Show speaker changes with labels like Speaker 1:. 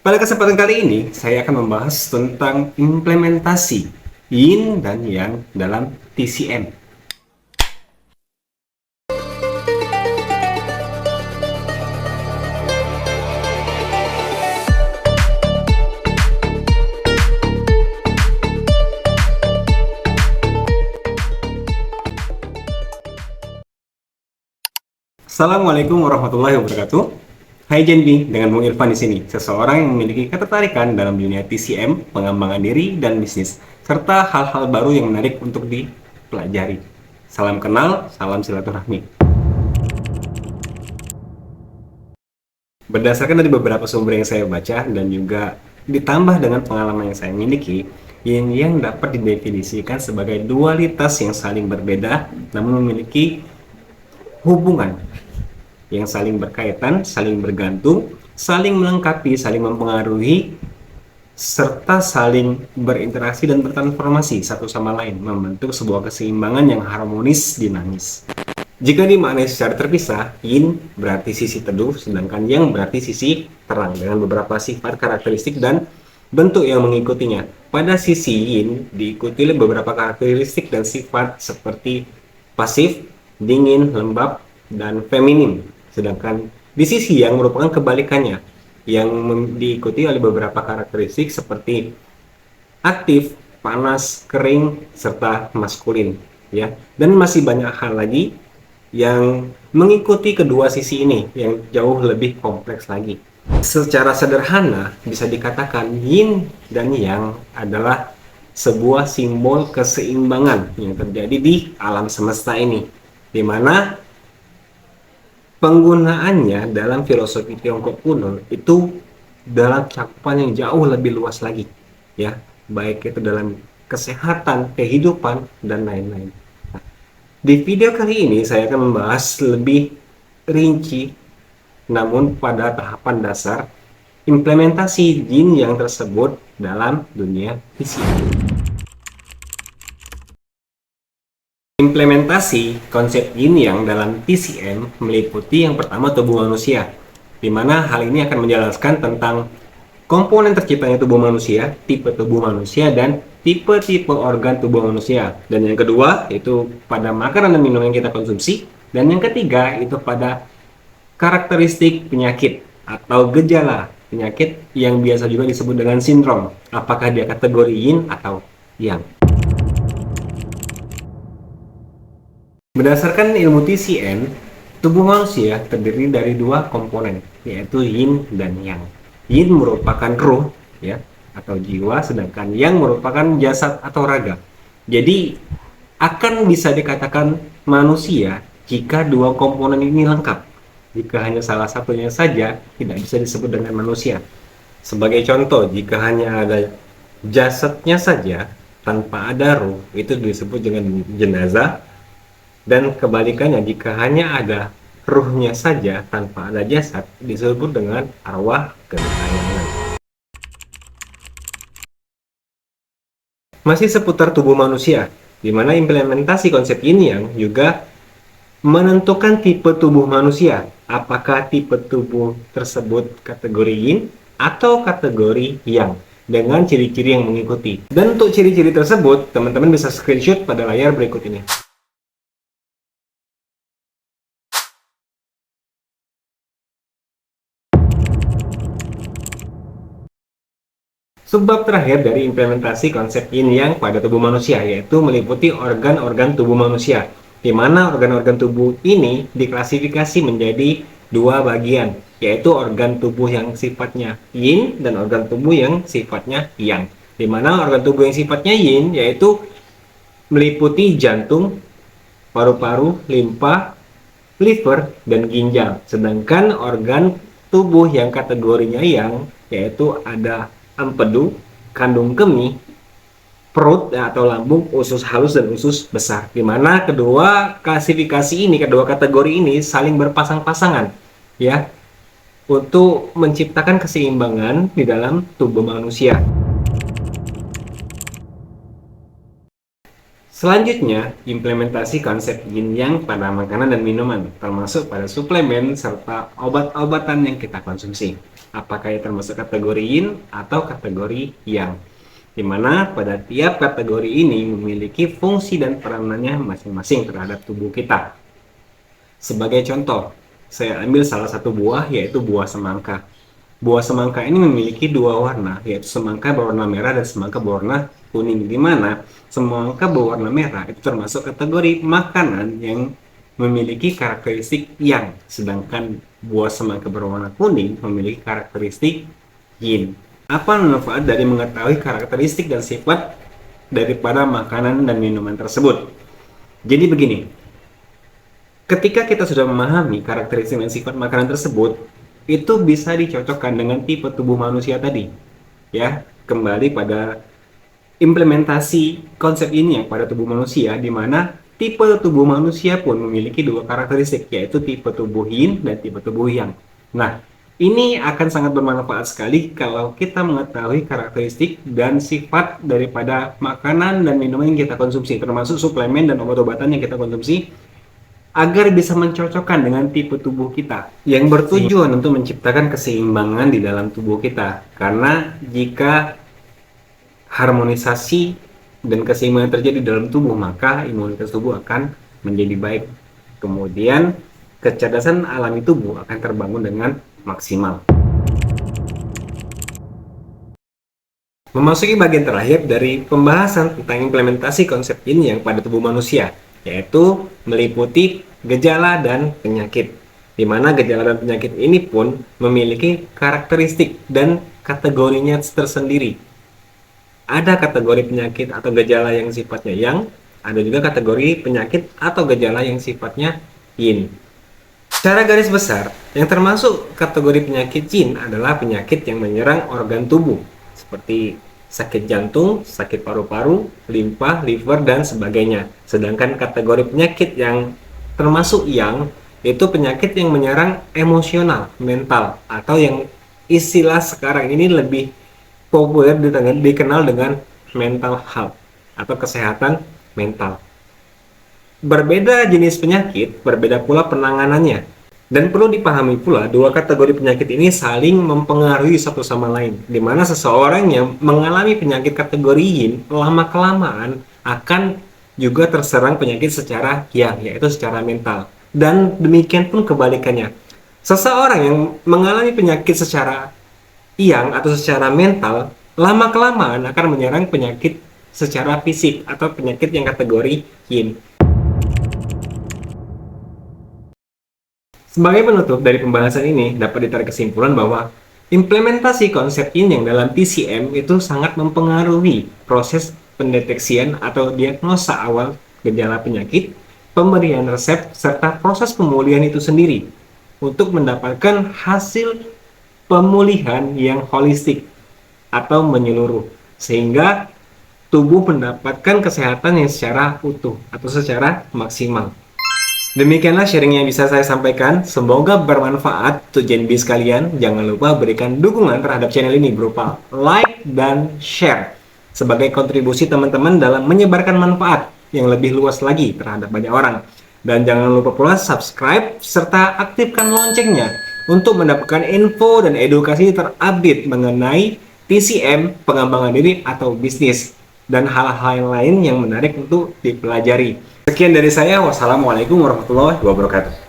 Speaker 1: Pada kesempatan kali ini, saya akan membahas tentang implementasi Yin dan Yang dalam TCM. Assalamualaikum warahmatullahi wabarakatuh. Hai Genbi, dengan Bung Irfan di sini, seseorang yang memiliki ketertarikan dalam dunia TCM, pengembangan diri dan bisnis, serta hal-hal baru yang menarik untuk dipelajari. Salam kenal, salam silaturahmi. Berdasarkan dari beberapa sumber yang saya baca dan juga ditambah dengan pengalaman yang saya miliki, yin yang dapat didefinisikan sebagai dualitas yang saling berbeda namun memiliki hubungan yang saling berkaitan, saling bergantung, saling melengkapi, saling mempengaruhi, serta saling berinteraksi dan bertransformasi satu sama lain, membentuk sebuah keseimbangan yang harmonis dinamis. Jika dimaknai secara terpisah, yin berarti sisi teduh, sedangkan yang berarti sisi terang dengan beberapa sifat karakteristik dan bentuk yang mengikutinya. Pada sisi yin diikuti oleh beberapa karakteristik dan sifat seperti pasif, dingin, lembab, dan feminin. Sedangkan di sisi yang merupakan kebalikannya, yang diikuti oleh beberapa karakteristik seperti aktif, panas, kering, serta maskulin, ya. Dan masih banyak hal lagi yang mengikuti kedua sisi ini yang jauh lebih kompleks lagi. Secara sederhana bisa dikatakan yin dan yang adalah sebuah simbol keseimbangan yang terjadi di alam semesta ini, di mana penggunaannya dalam filosofi Tiongkok kuno itu dalam cakupan yang jauh lebih luas lagi, ya, baik itu dalam kesehatan, kehidupan, dan lain-lain. Nah, di video kali ini saya akan membahas lebih rinci, namun pada tahapan dasar implementasi yin yang tersebut dalam dunia fisik. Implementasi konsep yin yang dalam TCM meliputi yang pertama tubuh manusia, di mana hal ini akan menjelaskan tentang komponen terciptanya tubuh manusia, tipe tubuh manusia, dan tipe-tipe organ tubuh manusia. Dan yang kedua itu pada makanan dan minuman yang kita konsumsi. Dan yang ketiga itu pada karakteristik penyakit atau gejala penyakit yang biasa juga disebut dengan sindrom. Apakah dia kategori yin atau yang? Berdasarkan ilmu TCM, tubuh manusia terdiri dari dua komponen, yaitu yin dan yang. Yin merupakan ruh, ya, atau jiwa, sedangkan yang merupakan jasad atau raga. Jadi, akan bisa dikatakan manusia jika dua komponen ini lengkap. Jika hanya salah satunya saja, tidak bisa disebut dengan manusia. Sebagai contoh, jika hanya ada jasadnya saja, tanpa ada ruh, itu disebut dengan jenazah. Dan kebalikannya, jika hanya ada ruhnya saja tanpa ada jasad, disebut dengan arwah gentayangan. Masih seputar tubuh manusia, di mana implementasi konsep yin yang juga menentukan tipe tubuh manusia. Apakah tipe tubuh tersebut kategori yin atau kategori yang, dengan ciri-ciri yang mengikuti. Dan untuk ciri-ciri tersebut, teman-teman bisa screenshot pada layar berikut ini. Subbab terakhir dari implementasi konsep yin yang pada tubuh manusia yaitu meliputi organ-organ tubuh manusia, di mana organ-organ tubuh ini diklasifikasi menjadi dua bagian, yaitu organ tubuh yang sifatnya yin dan organ tubuh yang sifatnya yang. Di mana organ tubuh yang sifatnya yin yaitu meliputi jantung, paru-paru, limpa, liver, dan ginjal. Sedangkan organ tubuh yang kategorinya yang yaitu ada empedu, kandung kemih, perut atau lambung, usus halus dan usus besar. Di mana kedua klasifikasi ini, kedua kategori ini saling berpasang-pasangan, ya, untuk menciptakan keseimbangan di dalam tubuh manusia. Selanjutnya, implementasi konsep yin yang pada makanan dan minuman, termasuk pada suplemen serta obat-obatan yang kita konsumsi. apakah ia termasuk kategori yin atau kategori yang. Dimana pada tiap kategori ini memiliki fungsi dan peranannya masing-masing terhadap tubuh kita. Sebagai contoh, saya ambil salah satu buah, yaitu buah semangka. Buah semangka ini memiliki dua warna, yaitu semangka berwarna merah dan semangka berwarna kuning, di mana semangka berwarna merah itu termasuk kategori makanan yang memiliki karakteristik yang, sedangkan buah semangka berwarna kuning memiliki karakteristik yin. Apa manfaat dari mengetahui karakteristik dan sifat daripada makanan dan minuman tersebut? Jadi begini, ketika kita sudah memahami karakteristik dan sifat makanan tersebut, itu bisa dicocokkan dengan tipe tubuh manusia tadi. Ya, kembali pada implementasi konsep ini yang pada tubuh manusia, di mana tipe tubuh manusia pun memiliki dua karakteristik, yaitu tipe tubuh yin dan tipe tubuh yang. Nah, ini akan sangat bermanfaat sekali kalau kita mengetahui karakteristik dan sifat daripada makanan dan minuman yang kita konsumsi, termasuk suplemen dan obat-obatan yang kita konsumsi, agar bisa mencocokkan dengan tipe tubuh kita, yang bertujuan untuk menciptakan keseimbangan di dalam tubuh kita. Karena jika harmonisasi dan keseimbangan terjadi dalam tubuh, maka imunitas tubuh akan menjadi baik. Kemudian kecerdasan alami tubuh akan terbangun dengan maksimal. Memasuki bagian terakhir dari pembahasan tentang implementasi konsep ini yang pada tubuh manusia, yaitu meliputi gejala dan penyakit, di mana gejala dan penyakit ini pun memiliki karakteristik dan kategorinya tersendiri. Ada kategori penyakit atau gejala yang sifatnya yang, ada juga kategori penyakit atau gejala yang sifatnya yin. Secara garis besar, yang termasuk kategori penyakit yin adalah penyakit yang menyerang organ tubuh, seperti sakit jantung, sakit paru-paru, limpa, liver, dan sebagainya. Sedangkan kategori penyakit yang termasuk yang, itu penyakit yang menyerang emosional, mental, atau yang istilah sekarang ini lebih populer dikenal dengan mental health atau kesehatan mental. Berbeda jenis penyakit, berbeda pula penanganannya. Dan perlu dipahami pula, dua kategori penyakit ini saling mempengaruhi satu sama lain, di mana seseorang yang mengalami penyakit kategori yin lama-kelamaan akan juga terserang penyakit secara yang, yaitu secara mental. Dan demikian pun kebalikannya. Seseorang yang mengalami penyakit secara yang atau secara mental, lama-kelamaan akan menyerang penyakit secara fisik atau penyakit yang kategori yin. Sebagai penutup dari pembahasan ini, dapat ditarik kesimpulan bahwa implementasi konsep yin yang dalam TCM itu sangat mempengaruhi proses pendeteksian atau diagnosa awal gejala penyakit, pemberian resep, serta proses pemulihan itu sendiri untuk mendapatkan hasil pemulihan yang holistik atau menyeluruh, sehingga tubuh mendapatkan kesehatan yang secara utuh atau secara maksimal. Demikianlah sharing yang bisa saya sampaikan. Semoga bermanfaat untuk Gen B sekalian. Jangan lupa berikan dukungan terhadap channel ini berupa like dan share sebagai kontribusi teman-teman dalam menyebarkan manfaat yang lebih luas lagi terhadap banyak orang. Dan jangan lupa pula subscribe serta aktifkan loncengnya untuk mendapatkan info dan edukasi terupdate mengenai TCM, pengembangan diri atau bisnis, dan hal-hal lain yang menarik untuk dipelajari. Sekian dari saya, wassalamualaikum warahmatullahi wabarakatuh.